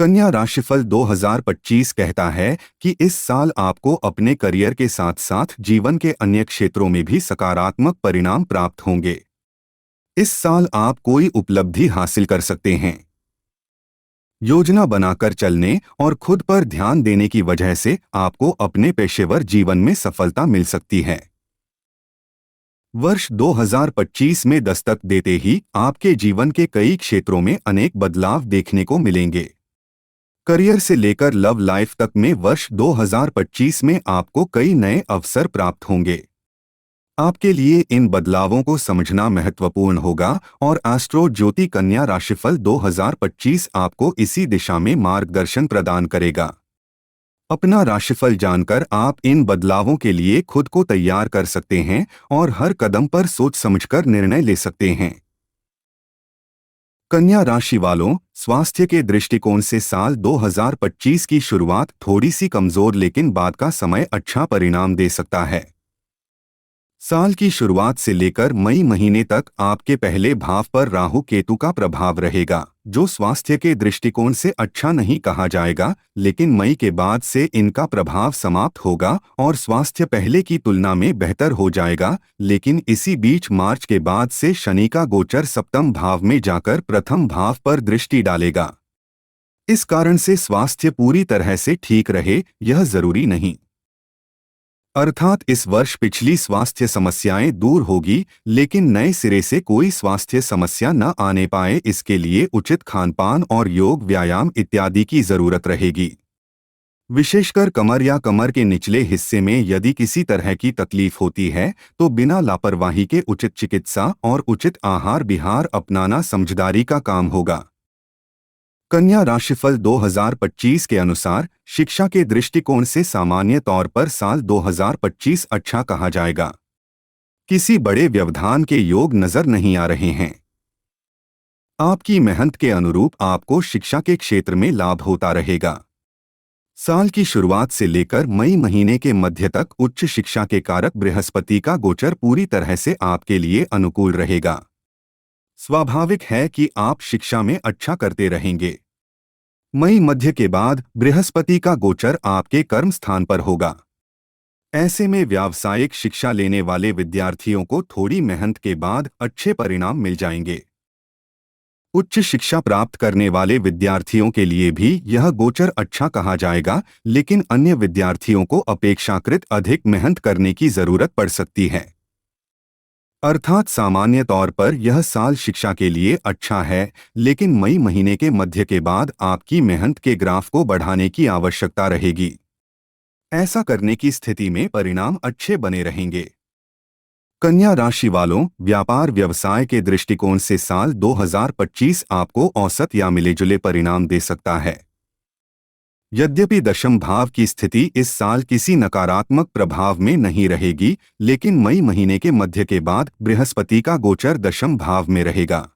कन्या राशिफल 2025 कहता है कि इस साल आपको अपने करियर के साथ साथ जीवन के अन्य क्षेत्रों में भी सकारात्मक परिणाम प्राप्त होंगे। इस साल आप कोई उपलब्धि हासिल कर सकते हैं। योजना बनाकर चलने और खुद पर ध्यान देने की वजह से आपको अपने पेशेवर जीवन में सफलता मिल सकती है। वर्ष 2025 में दस्तक देते ही आपके जीवन के कई क्षेत्रों में अनेक बदलाव देखने को मिलेंगे। करियर से लेकर लव लाइफ तक में वर्ष 2025 में आपको कई नए अवसर प्राप्त होंगे। आपके लिए इन बदलावों को समझना महत्वपूर्ण होगा और एस्ट्रो ज्योति कन्या राशिफल 2025 आपको इसी दिशा में मार्गदर्शन प्रदान करेगा। अपना राशिफल जानकर आप इन बदलावों के लिए खुद को तैयार कर सकते हैं और हर कदम पर सोच समझकर निर्णय ले सकते हैं। कन्या राशि वालों, स्वास्थ्य के दृष्टिकोण से साल 2025 की शुरुआत थोड़ी सी कमजोर लेकिन बाद का समय अच्छा परिणाम दे सकता है। साल की शुरुआत से लेकर मई महीने तक आपके पहले भाव पर राहु केतु का प्रभाव रहेगा, जो स्वास्थ्य के दृष्टिकोण से अच्छा नहीं कहा जाएगा, लेकिन मई के बाद से इनका प्रभाव समाप्त होगा और स्वास्थ्य पहले की तुलना में बेहतर हो जाएगा। लेकिन इसी बीच मार्च के बाद से शनि का गोचर सप्तम भाव में जाकर प्रथम भाव पर दृष्टि डालेगा। इस कारण से स्वास्थ्य पूरी तरह से ठीक रहे यह जरूरी नहीं। अर्थात इस वर्ष पिछली स्वास्थ्य समस्याएं दूर होगी, लेकिन नए सिरे से कोई स्वास्थ्य समस्या न आने पाए इसके लिए उचित खानपान और योग व्यायाम इत्यादि की जरूरत रहेगी। विशेषकर कमर या कमर के निचले हिस्से में यदि किसी तरह की तकलीफ होती है तो बिना लापरवाही के उचित चिकित्सा और उचित आहार विहार अपनाना समझदारी का काम होगा। कन्या राशिफल 2025 के अनुसार शिक्षा के दृष्टिकोण से सामान्य तौर पर साल 2025 अच्छा कहा जाएगा। किसी बड़े व्यवधान के योग नजर नहीं आ रहे हैं। आपकी मेहनत के अनुरूप आपको शिक्षा के क्षेत्र में लाभ होता रहेगा। साल की शुरुआत से लेकर मई महीने के मध्य तक उच्च शिक्षा के कारक बृहस्पति का गोचर पूरी तरह से आपके लिए अनुकूल रहेगा। स्वाभाविक है कि आप शिक्षा में अच्छा करते रहेंगे। मई मध्य के बाद बृहस्पति का गोचर आपके कर्म स्थान पर होगा। ऐसे में व्यावसायिक शिक्षा लेने वाले विद्यार्थियों को थोड़ी मेहनत के बाद अच्छे परिणाम मिल जाएंगे। उच्च शिक्षा प्राप्त करने वाले विद्यार्थियों के लिए भी यह गोचर अच्छा कहा जाएगा, लेकिन अन्य विद्यार्थियों को अपेक्षाकृत अधिक मेहनत करने की जरूरत पड़ सकती है। अर्थात सामान्य तौर पर यह साल शिक्षा के लिए अच्छा है, लेकिन मई महीने के मध्य के बाद आपकी मेहनत के ग्राफ को बढ़ाने की आवश्यकता रहेगी। ऐसा करने की स्थिति में परिणाम अच्छे बने रहेंगे। कन्या राशि वालों, व्यापार व्यवसाय के दृष्टिकोण से साल 2025 आपको औसत या मिलेजुले परिणाम दे सकता है। यद्यपि दशम भाव की स्थिति इस साल किसी नकारात्मक प्रभाव में नहीं रहेगी, लेकिन मई महीने के मध्य के बाद बृहस्पति का गोचर दशम भाव में रहेगा।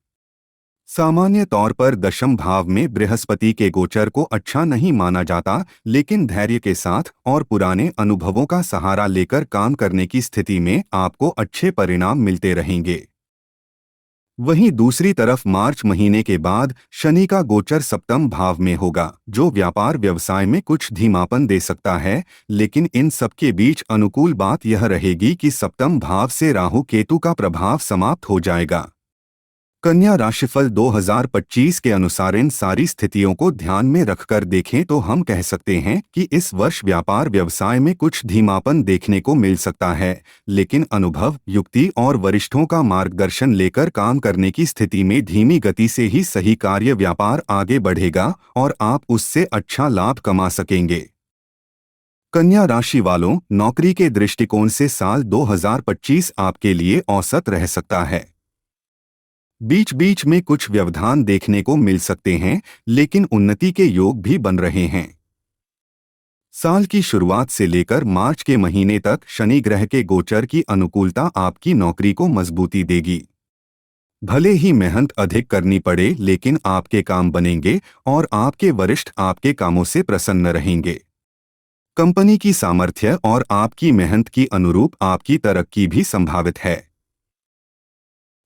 सामान्य तौर पर दशम भाव में बृहस्पति के गोचर को अच्छा नहीं माना जाता, लेकिन धैर्य के साथ और पुराने अनुभवों का सहारा लेकर काम करने की स्थिति में आपको अच्छे परिणाम मिलते रहेंगे। वहीं दूसरी तरफ मार्च महीने के बाद शनि का गोचर सप्तम भाव में होगा, जो व्यापार व्यवसाय में कुछ धीमापन दे सकता है, लेकिन इन सब के बीच अनुकूल बात यह रहेगी कि सप्तम भाव से राहु केतु का प्रभाव समाप्त हो जाएगा। कन्या राशिफल 2025 के अनुसार इन सारी स्थितियों को ध्यान में रखकर देखें तो हम कह सकते हैं कि इस वर्ष व्यापार व्यवसाय में कुछ धीमापन देखने को मिल सकता है, लेकिन अनुभव, युक्ति और वरिष्ठों का मार्गदर्शन लेकर काम करने की स्थिति में धीमी गति से ही सही कार्य व्यापार आगे बढ़ेगा और आप उससे अच्छा लाभ कमा सकेंगे। कन्या राशि वालों, नौकरी के दृष्टिकोण से साल 2025 आपके लिए औसत रह सकता है। बीच बीच में कुछ व्यवधान देखने को मिल सकते हैं, लेकिन उन्नति के योग भी बन रहे हैं। साल की शुरुआत से लेकर मार्च के महीने तक शनि ग्रह के गोचर की अनुकूलता आपकी नौकरी को मजबूती देगी। भले ही मेहनत अधिक करनी पड़े, लेकिन आपके काम बनेंगे और आपके वरिष्ठ आपके कामों से प्रसन्न रहेंगे। कंपनी की सामर्थ्य और आपकी मेहनत की अनुरूप आपकी तरक्की भी संभावित है।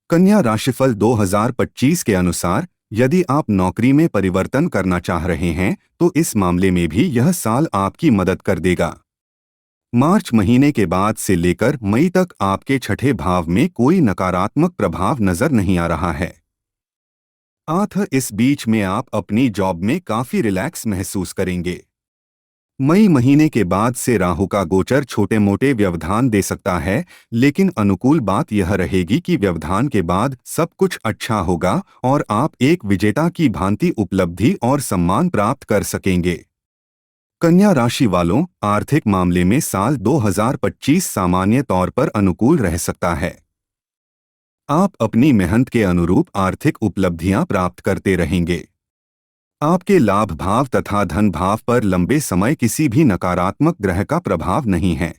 कन्या राशिफल 2025 के अनुसार यदि आप नौकरी में परिवर्तन करना चाह रहे हैं तो इस मामले में भी यह साल आपकी मदद कर देगा। मार्च महीने के बाद से लेकर मई तक आपके छठे भाव में कोई नकारात्मक प्रभाव नजर नहीं आ रहा है। इस बीच में आप अपनी जॉब में काफी रिलैक्स महसूस करेंगे। मई महीने के बाद से राहु का गोचर छोटे मोटे व्यवधान दे सकता है, लेकिन अनुकूल बात यह रहेगी कि व्यवधान के बाद सब कुछ अच्छा होगा और आप एक विजेता की भांति उपलब्धि और सम्मान प्राप्त कर सकेंगे। कन्या राशि वालों, आर्थिक मामले में साल 2025 सामान्य तौर पर अनुकूल रह सकता है। आप अपनी मेहनत के अनुरूप आर्थिक उपलब्धियां प्राप्त करते रहेंगे। आपके लाभ भाव तथा धन भाव पर लंबे समय किसी भी नकारात्मक ग्रह का प्रभाव नहीं है।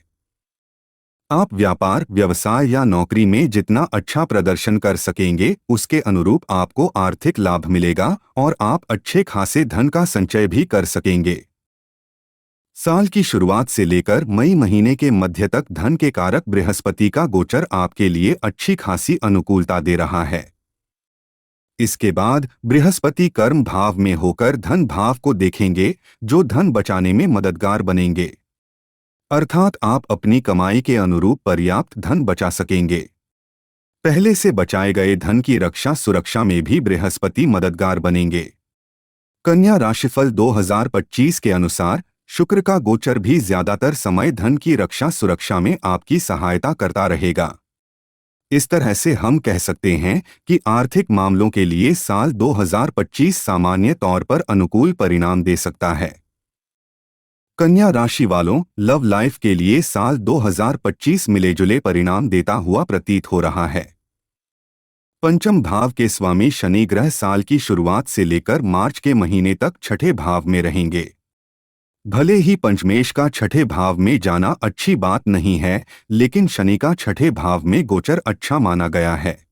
आप व्यापार, व्यवसाय या नौकरी में जितना अच्छा प्रदर्शन कर सकेंगे उसके अनुरूप आपको आर्थिक लाभ मिलेगा और आप अच्छे खासे धन का संचय भी कर सकेंगे। साल की शुरुआत से लेकर मई महीने के मध्य तक धन के कारक बृहस्पति का गोचर आपके लिए अच्छी खासी अनुकूलता दे रहा है। इसके बाद बृहस्पति कर्म भाव में होकर धन भाव को देखेंगे, जो धन बचाने में मददगार बनेंगे। अर्थात आप अपनी कमाई के अनुरूप पर्याप्त धन बचा सकेंगे। पहले से बचाए गए धन की रक्षा सुरक्षा में भी बृहस्पति मददगार बनेंगे। कन्या राशिफल 2025 के अनुसार शुक्र का गोचर भी ज्यादातर समय धन की रक्षा सुरक्षा में आपकी सहायता करता रहेगा। इस तरह से हम कह सकते हैं कि आर्थिक मामलों के लिए साल 2025 सामान्य तौर पर अनुकूल परिणाम दे सकता है। कन्या राशि वालों, लव लाइफ के लिए साल 2025 मिले-जुले परिणाम देता हुआ प्रतीत हो रहा है। पंचम भाव के स्वामी शनि ग्रह साल की शुरुआत से लेकर मार्च के महीने तक छठे भाव में रहेंगे। भले ही पंचमेश का छठे भाव में जाना अच्छी बात नहीं है, लेकिन शनि का छठे भाव में गोचर अच्छा माना गया है।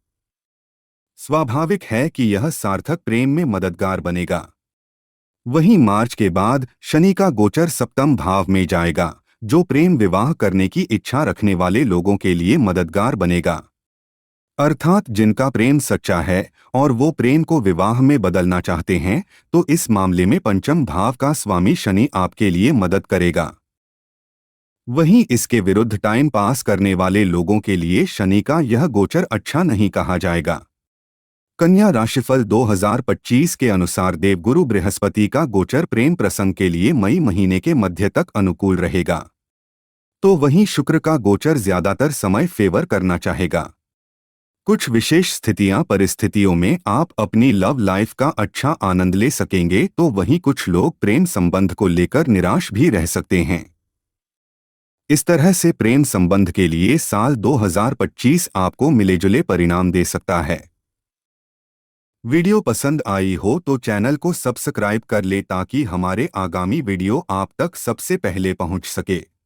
स्वाभाविक है कि यह सार्थक प्रेम में मददगार बनेगा। वहीं मार्च के बाद शनि का गोचर सप्तम भाव में जाएगा, जो प्रेम विवाह करने की इच्छा रखने वाले लोगों के लिए मददगार बनेगा। अर्थात जिनका प्रेम सच्चा है और वो प्रेम को विवाह में बदलना चाहते हैं, तो इस मामले में पंचम भाव का स्वामी शनि आपके लिए मदद करेगा। वहीं इसके विरुद्ध टाइम पास करने वाले लोगों के लिए शनि का यह गोचर अच्छा नहीं कहा जाएगा। कन्या राशिफल 2025 के अनुसार देवगुरु बृहस्पति का गोचर प्रेम प्रसंग के लिए मई महीने के मध्य तक अनुकूल रहेगा, तो वहीं शुक्र का गोचर ज्यादातर समय फेवर करना चाहेगा। कुछ विशेष परिस्थितियों में आप अपनी लव लाइफ का अच्छा आनंद ले सकेंगे, तो वहीं कुछ लोग प्रेम संबंध को लेकर निराश भी रह सकते हैं। इस तरह से प्रेम संबंध के लिए साल 2025 आपको मिले-जुले परिणाम दे सकता है। वीडियो पसंद आई हो तो चैनल को सब्सक्राइब कर ले ताकि हमारे आगामी वीडियो आप तक सबसे पहले पहुंच सके।